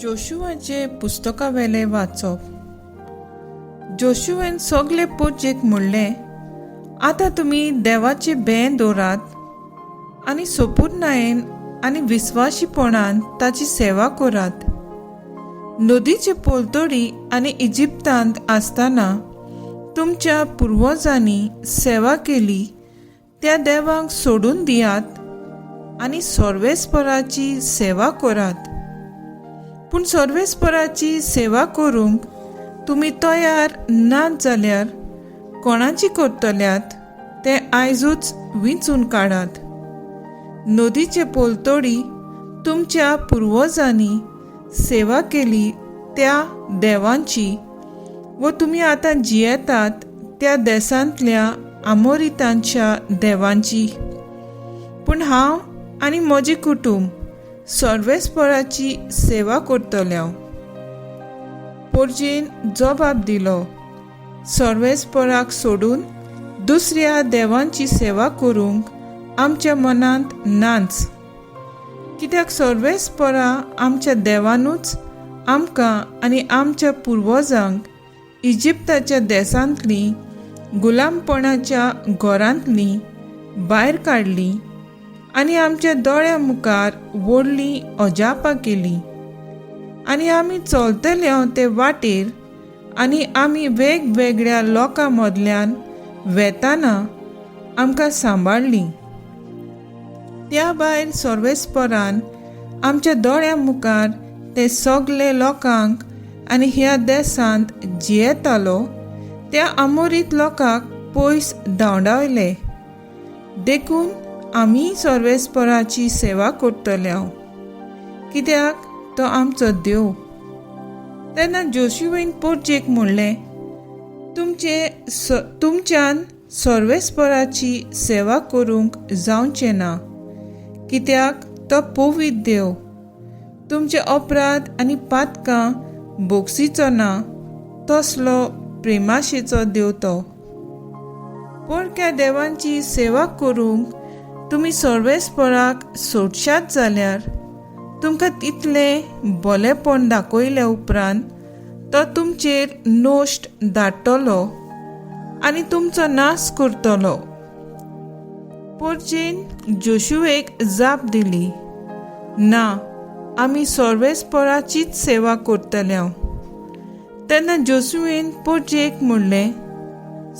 जोशुआचे पुस्तका वेले वाचप. जोशुवेन सगले पोरचेक म्हणलें, आतां तुमी देवाचे भें दवरात आनी सोपूरनायेन आनी विस्वाशीपणान ताची सेवा करात. नदीचे पोलतोडी आनी इजिप्तांत आसतना तुमच्या पुर्वजांनी सेवा केली त्या देवांक सोडून दियात आनी सर्वेस्पराची सेवा करात. पूण सर्वेस्पराची सेवा करूंक तुमी तयार नात जाल्यार कोणाची करतल्यात ते आयजूच विंचून काडात. नदीचे पोलतोडी तुमच्या पुर्वजांनी सेवा केली त्या देवांची व तुमी आतां जियेतात त्या देशांतल्या आमोरितांच्या देवांची. पूण हांव आनी म्हजें कुटुंब सर्वेस्पराची सेवा करतले. पोरजेन जबाब दिलो, सर्वेस्पराक सोडून दुसऱ्या देवांची सेवा करूंक आमच्या मनांत नाच. कित्याक सर्वेस्परा आमच्या देवानूच आमकां आनी आमच्या पुर्वजांक इजिप्ताच्या देशांतली गुलामपणाच्या घरांतली भायर काडली आनी आमच्या दोळ्या मुखार व्हडली अजापां केली. आनी आमी चलतल्यो ते वाटेर आनी आमी वेगवेगळ्या लोकां मदल्यान वेताना आमकां सांबाळली. त्या भायर सर्वेस्परान आमच्या दोळ्या मुखार ते सगले लोकांक आनी ह्या देशांत जियेतालो त्या आमोरीत लोकांक पयस धांवडायले. देखून आमी सर्वेस्पराची सेवा करतले कित्याक तो आमचो देव. तेन्ना जोशुवेन पोरचेक म्हणलें, तुमच्यान सर्वेस्पराची सेवा करूंक जावचें ना, कित्याक तो पवित्र देव. तुमचे अपराध आनी पातकां बोगसीचो ना, तसलो प्रेमाशेचो देव तो. पोरक्या देवांची सेवा करूंक तुमी सर्वेस्पराक सोडशात जाल्यार तुमकां तितलें भलेपण दाखयले उपरांत तो तुमचेर नोश्ट धाडटलो आनी तुमचो नाश करतलो. पोरचेन जोशुवेक जाप दिली, ना, आमी सर्वेस्पराचीच सेवा करतले. तेन्ना जोशुवेन पोरचेक म्हणलें,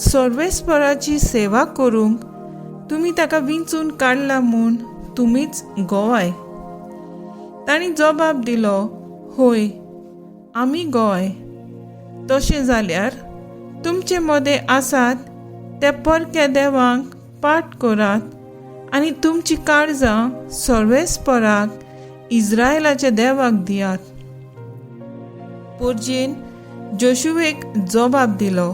सर्वेस्पराची सेवा करूंक तुमी ताका विंचून काडला म्हूण तुमीच गोवाय. तांणी जबाब दिलो, होय, आमी गोवाय. तशें जाल्यार तुमचे मदें आसात त्या परक्या देवांक पाट करात आनी तुमची काळजां सर्वेस्पराक इस्रायलाच्या देवाक दियात. पोरजेन जोशुवेक जबाब दिलो,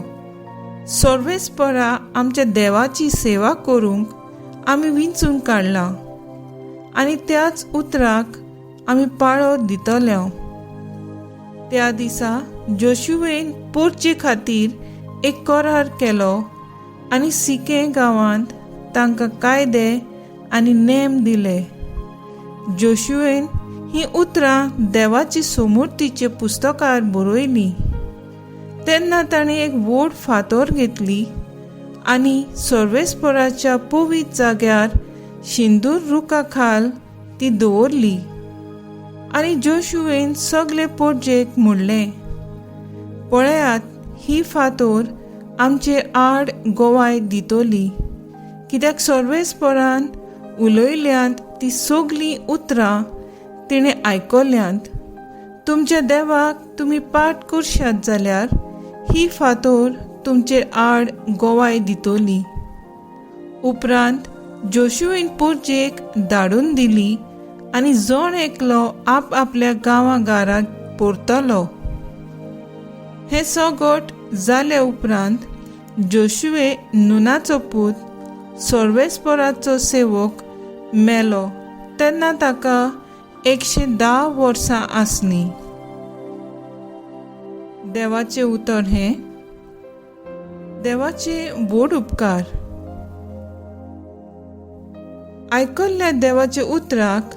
सर्वेस्परा आमच्या देवाची सेवा करूंक आमी विंचून काडला आनी त्याच उतराक आमी पाळो दितले. त्या दिसा जोशुवेन पोरचे खातीर एक करार केलो आनी सिके गांवांत तांकां कायदे आनी नेम दिले. जोशुवेन ही उतरां देवाची समृद्धीचे पुस्तकार बरयली. तेन्ना ताणें एक व्हड फातर घेतली आनी सर्वेस्पराच्या पवित्र जाग्यार सिंदूर रुखा खाल ती दवरली. आनी जोशुवेन सगले पोरजेक म्हणलें, पळयात, ही फातर आमचे आड गोवाय दितली, कित्याक सर्वेस्परान उलयल्यांत ती सगलीं उतरां तिणें आयकल्यांत. तुमच्या देवाक तुमी पाट करशात जाल्यार ही फातर तुमचे आड गोवाय दितली. उपरांत जोशुवेन पोरचेक धाडून दिली आनी जण एकलो आपल्या गांवागाराक परतलो. हें सगट जाले उपरांत जोशुवे नूनाचो पूत सर्वेस्पराचो सेवक मेलो. तेन्ना ताका 110 वर्सां आसलीं. देवाचे उतर हें, देवाचे व्हड उपकार. आयकल्ल्या देवाच्या उतराक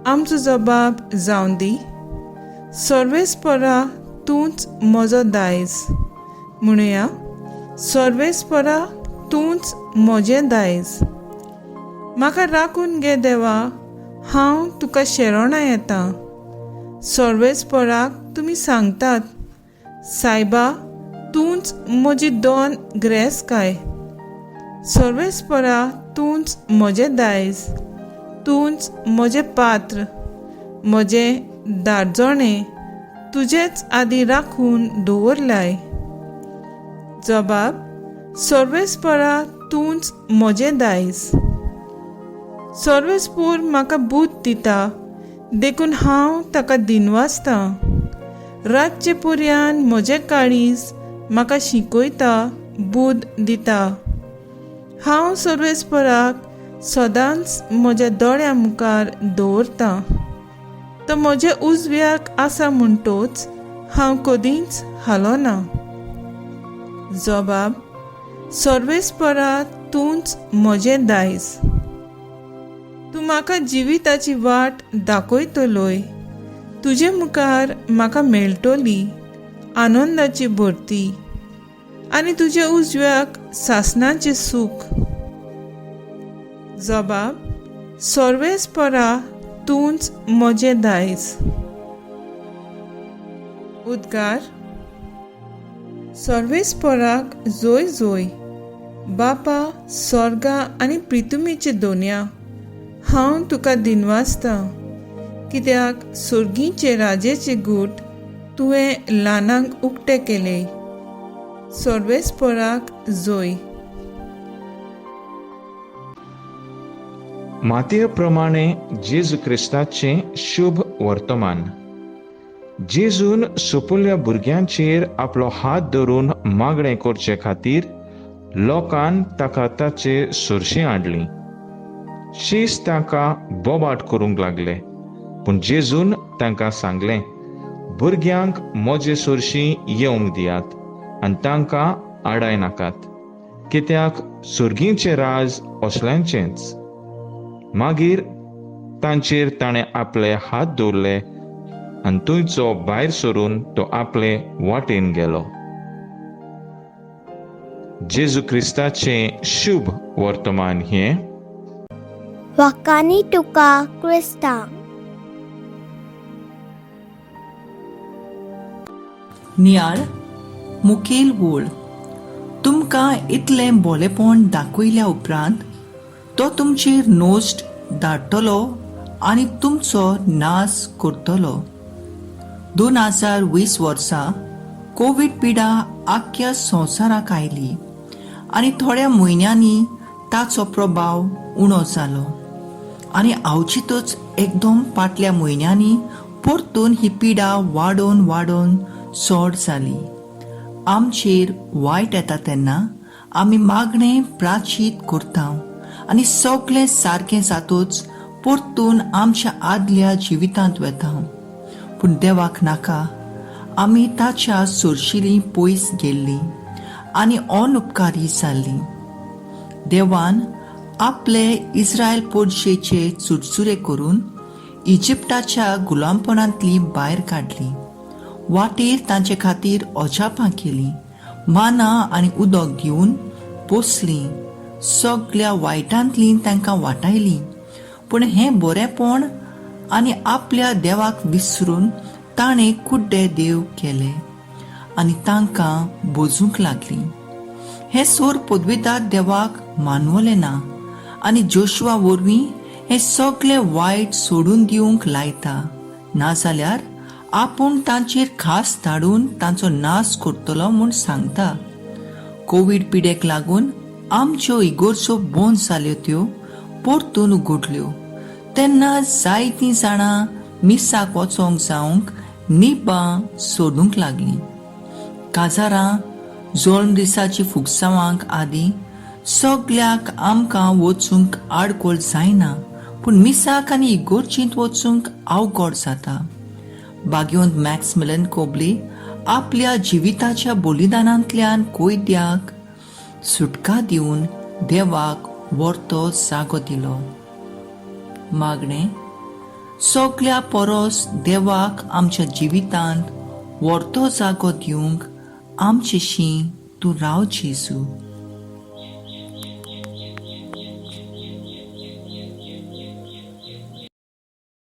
आमचो जबाब जावन दी. सर्वेस्परा तूंच म्हजो दायज. म्हणुया, सर्वेस्परा तूंच म्हजें दायज. म्हाका राखून घे देवा, हांव तुका शेरोणा येतां. सर्वेस्पराक तुमी सांगतात, सायबा, तूंच म्हजी दोन ग्रेस काय. सर्वेस्परा तूंच म्हजें दायज, तूंच म्हजें पात्र, म्हजें दारजोणें तुजेच आदी राखून दवरलाय. जबाब: सर्वेस्परा तूंच म्हजें दायज. सर्वेस्पूर म्हाका बूद दिता, देखून हांव ताका दिनवासतां. रातचे पुर्यान म्हजें काळीज म्हाका शिकयता, बूद दिता. हांव सर्वेस्पराक सदांच म्हज्या दोळ्यां मुखार दवरतां. तो म्हजे उजव्याक आसा म्हणटोच हांव कदींच हालोना. जबाब: सर्वेस्परा तूंच म्हजें दायज. तूं म्हाका जिविताची वाट दाखयतलोय. तुजे मुखार म्हाका मेळटली आनंदाची भरती, आनी तुजे उजव्याक सासणाचें सूख. जबाब: सर्वेस्परा तूंच म्हजें दायज. उद्गार. सर्वेस्पराक जोय जोय. बापा, स्वर्गा आनी प्रितुमेचे दोनया, हांव तुका दिनवासतां, कित्याक सुर्गीचे राजेचे गूट तुवें ल्हानांक उक्ते केले. सर्वेस्पराक जोय. मातये प्रमाणे जेजू क्रिस्ताचें शुभ वर्तमान. जेजून सोपुल्ल्या भुरग्यांचेर आपलो हात धरून मागणें करचे खातीर लोकान ताका ताचे सुरशी हाडली. शीस तांकां बोबाट करूंक लागले, पूण जेजून तांकां सांगलें, भुरग्यांक म्हजे सुरशी येवंक दियात आनी तांकां आडाय नाकात, कित्याक सुर्गीचें राज असल्यांचेंच. मागीर तांचेर ताणें आपले हात दवरले आनी थंयचो भायर सरून तो आपले वाटेन गेलो. जेजू क्रिस्ताचें शुभ वर्तमान हें. वखाणी तुका क्रिस्ता. नियाळ मुखेल वोळ. तुमकां इतलें भोलेपण दाखयल्या उपरांत तो तुमचेर नोस्ट धाडटलो आनी तुमचो नाश करतलो. 2020 वर्सा कोविड पिडा आख्या संवसाराक आयली आनी थोड्या म्हयन्यांनी ताचो प्रभाव उणो जालो आनी आवचितूच एकदम फाटल्या म्हयन्यांनी परतून ही पिडा वाडोन चड जाली. आमचेर वायट येता तेन्ना आमी मागणें प्राचीत करता आनी सगळें सारकें जातूच परतून आमच्या आदल्या जिवितांत वेता. पूण देवाक नाका, आमी ताच्या सुरशिलीं पयस गेल्लीं आनी अनउपकारी जाल्लीं. देवान आपले इस्रायल पोरशेचे चुरचुरे करून इजिप्टाच्या गुलामपणांतली भायर काडली. वाटेर तांचे खातीर अजापां केलीं, माना आनी उदक दिवन पोसलीं, सगळ्या वायटांतलीं तांकां वाटायलीं. पूण हें बरेंपण आनी आपल्या देवाक विसरून ताणें कुड्डे देव केले आनी तांकां बोजूंक लागलीं. हें सोर पदवीदार देवाक मानवलें ना आनी जोशुआ वरवीं हें सगळें वायट सोडून दिवंक लायता, नाजाल्यार आपूण तांचेर खास धाडून तांचो नाश करतलो म्हूण सांगता. कोविड पिडेक लागून आमच्यो इगोर्जो बंद जाल्यो त्यो परतून उगडल्यो तेन्ना जायतीं जाणां मिसाक वचोंक जावंक निबां सोदूंक लागलीं. काजारां जल्म दिसाची फुगसावांक आदी सगळ्याक आमकां वचूंक आडकोळ जायना, पूण मिसाक आनी इगोर्जींत वचूंक अवघड जाता. भाग्यवंत मॅक्समिलन कोबली आपल्या जिविताच्या बलिदानांतल्यान कोयद्याक सुटका दिवन देवाक व्हरतो जागो दिलो. मागणें. सगळ्या परस देवाक आमच्या जिवितांत व्हरतो जागो दिवंक आमचेशी तूं राव जेजू.